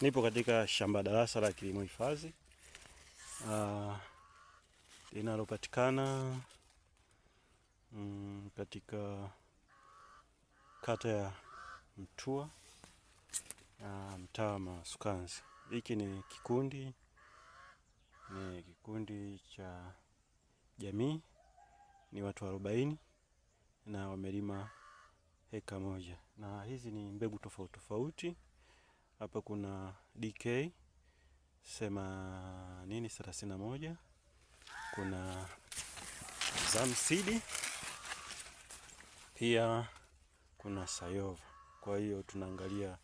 Nipo katika shamba darasa la kilimo hifadhi linalopatikana katika kata ya Mtua, mtaa wa Masukanzi. Hiki ni kikundi cha jamii, ni watu 40 na wamelima heka moja, na hizi ni mbegu tofauti tofauti. Hapa kuna DK 31, kuna Zamseed, pia kuna Sayova. Kwa hiyo tunaangalia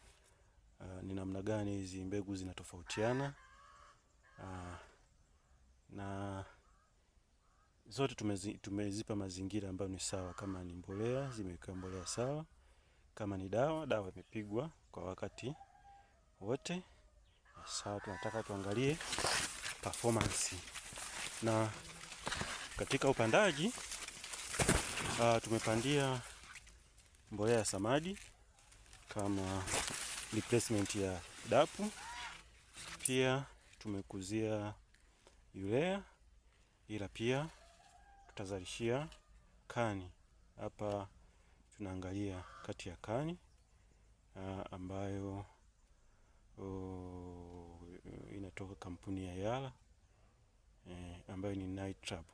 ni namna gani hizi mbegu zinatofautiana, na zote tumezipa mazingira ambayo ni sawa. Kama ni mbolea, zimewekewa mbolea sawa. Kama ni dawa imepigwa kwa wakati wote sawa. Tunataka tuangalie performance. Na katika upandaji tumepandia mbolea ya samadi kama replacement ya dapu. Pia tumekuzia urea, ila pia tutazalishia kani. Hapa tunaangalia kati ya kani ambayo inatoka kampuni ya Yara ambayo ni Nitrab.